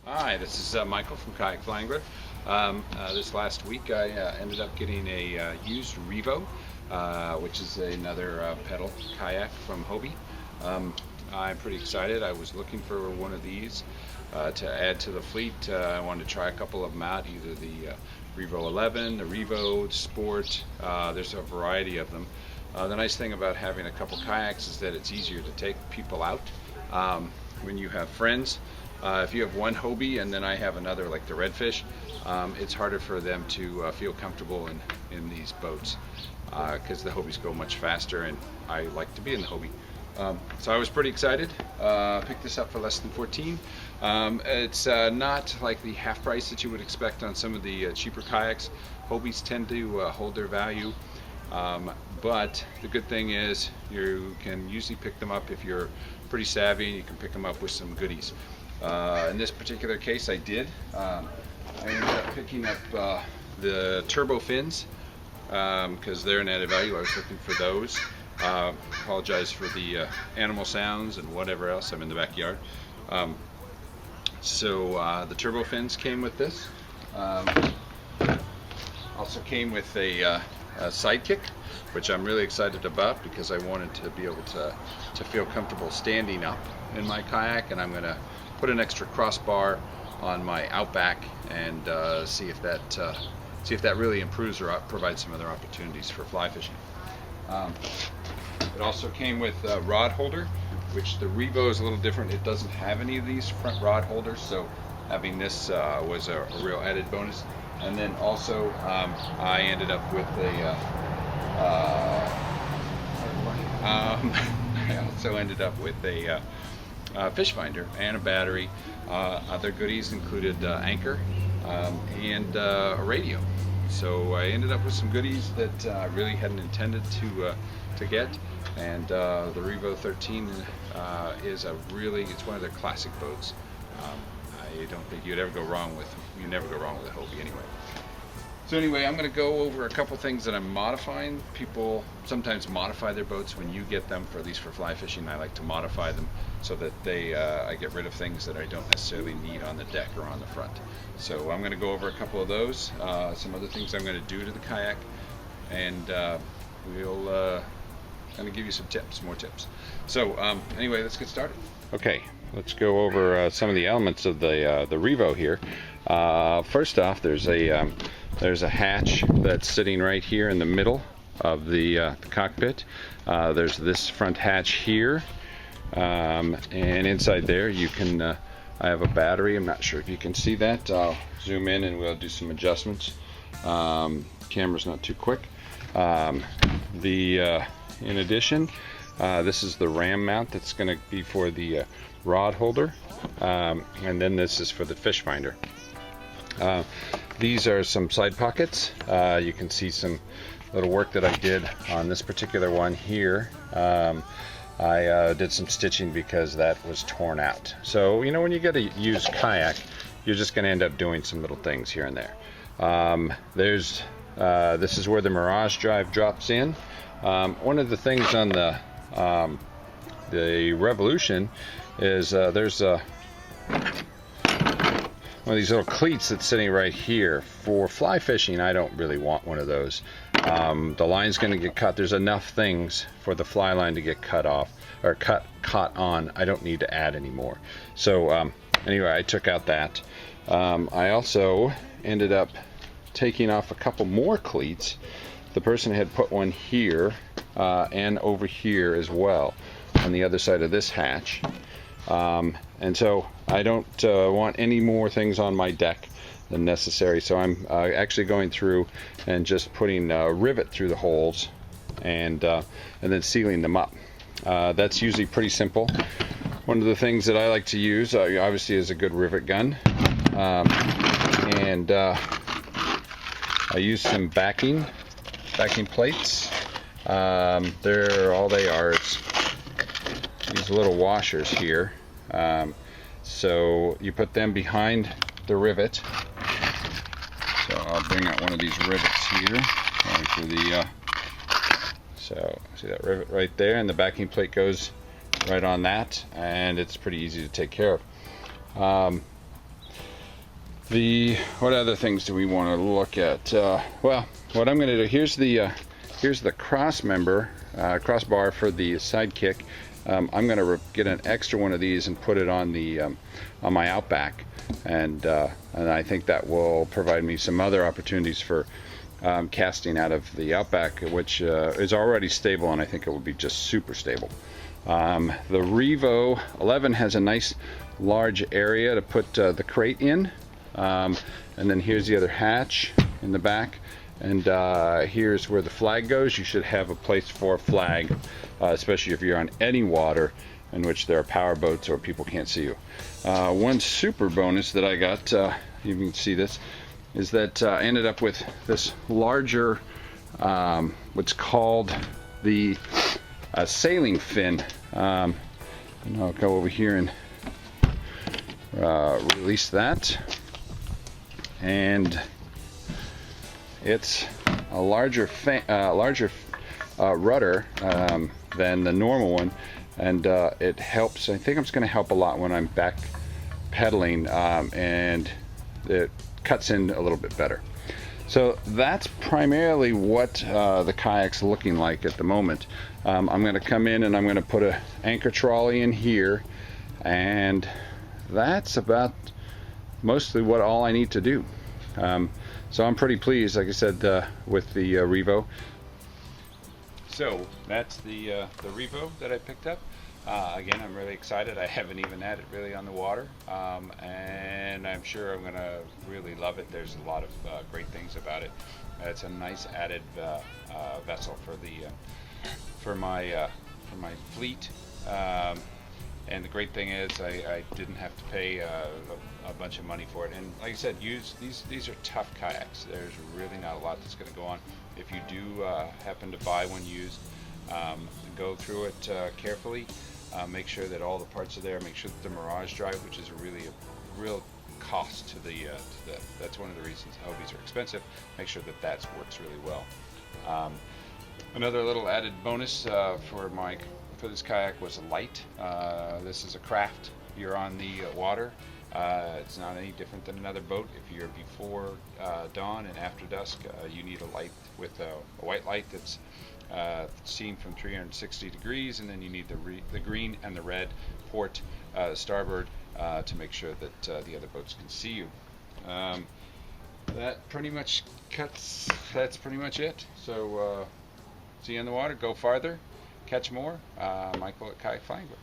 Hi, this is Michael from Kayak Flangler. This last week I ended up getting a used Revo, which is another pedal kayak from Hobie. I'm pretty excited. I was looking for one of these to add to the fleet. I wanted to try a couple of them out, either the Revo 11, the Revo Sport. There's a variety of them. The nice thing about having a couple kayaks is that it's easier to take people out when you have friends. If you have one Hobie and then I have another like the Redfish, it's harder for them to feel comfortable in these boats because the Hobies go much faster and I like to be in the Hobie. So I was pretty excited. Picked this up for less than 14. It's not like the half price that you would expect on some of the cheaper kayaks. Hobies tend to hold their value. But the good thing is you can usually pick them up if you're pretty savvy, and you can pick them up with some goodies. In this particular case I did. I ended up picking up the turbo fins because they're an added value. I was looking for those. Apologize for the animal sounds and whatever else. I'm in the backyard. The turbo fins came with this. Also came with a sidekick, which I'm really excited about because I wanted to be able to feel comfortable standing up in my kayak, and I'm going to put an extra crossbar on my Outback and see if that really improves or provides some other opportunities for fly fishing. It also came with a rod holder, which the Revo is a little different. It doesn't have any of these front rod holders, so having this was a real added bonus. And then also I ended up with a fish finder and a battery. Other goodies included anchor and a radio. So I ended up with some goodies that I really hadn't intended to get. And the Revo 13 it's one of their classic boats. I don't think you never go wrong with a Hobie anyway. So anyway, I'm going to go over a couple things that I'm modifying. People sometimes modify their boats when you get them, for at least for fly fishing. I like to modify them so that I get rid of things that I don't necessarily need on the deck or on the front. So I'm going to go over a couple of those, some other things I'm going to do to the kayak, and we'll kind of give you some tips, more tips. So anyway, let's get started. Okay, let's go over some of the elements of the Revo here. First off, there's a hatch that's sitting right here in the middle of the cockpit. There's this front hatch here, and inside there you can I have a battery. I'm not sure if you can see that. I'll zoom in and we'll do some adjustments. Camera's not too quick. In addition, this is the ram mount that's going to be for the rod holder, and then this is for the fish finder. These are some side pockets. You can see some little work that I did on this particular one here. I did some stitching because that was torn out. So when you get a used kayak, you're just going to end up doing some little things here and there. This is where the Mirage drive drops in. One of the things on the Revolution is there's one of these little cleats that's sitting right here. For fly fishing, I don't really want one of those. The line's going to get cut. There's enough things for the fly line to get cut off or caught on. I don't need to add any more. So anyway, I took out that. I also ended up taking off a couple more cleats. The person had put one here and over here as well on the other side of this hatch. And so I don't want any more things on my deck than necessary, so I'm actually going through and just putting rivet through the holes and then sealing them up. That's usually pretty simple. One of the things that I like to use obviously is a good rivet gun, and I use some backing plates. They're all they are. It's these little washers here. So you put them behind the rivet. So I'll bring out one of these rivets here. So see that rivet right there, and the backing plate goes right on that, and it's pretty easy to take care of. What other things do we want to look at? Well, what I'm going to do, here's the Crossmember crossbar for the sidekick. I'm going to get an extra one of these and put it on the on my Outback, and I think that will provide me some other opportunities for casting out of the Outback, which is already stable, and I think it will be just super stable. The Revo 11 has a nice large area to put the crate in. And then here's the other hatch in the back, and here's where the flag goes. You should have a place for a flag, especially if you're on any water in which there are power boats or people can't see you. One super bonus that I got, you can see this, is that I ended up with this larger, what's called the sailing fin. And I'll go over here and release that. And it's a larger rudder than the normal one, and it helps. I think it's going to help a lot when I'm back pedaling, and it cuts in a little bit better. So that's primarily what the kayak's looking like at the moment. I'm going to come in and I'm going to put an anchor trolley in here, and that's about mostly all I need to do. So I'm pretty pleased, like I said, with the Revo. So that's the Revo that I picked up. Again, I'm really excited. I haven't even had it really on the water, and I'm sure I'm gonna really love it. There's a lot of great things about it. It's a nice added vessel for my fleet. And the great thing is I didn't have to pay a bunch of money for it. And like I said, these are tough kayaks. There's really not a lot that's going to go on. If you do happen to buy one used, go through it carefully. Make sure that all the parts are there. Make sure that the Mirage drive, which is really a real cost to that's one of the reasons Hobies are expensive. Make sure that works really well. Another little added bonus for this kayak was a light. This is a craft. You're on the water. It's not any different than another boat. If you're before dawn and after dusk, you need a light with a white light that's seen from 360 degrees, and then you need the green and the red port starboard to make sure that the other boats can see you. That's pretty much it. So see you in the water. Go farther. Catch more. Michael at Kayak Flying Boat.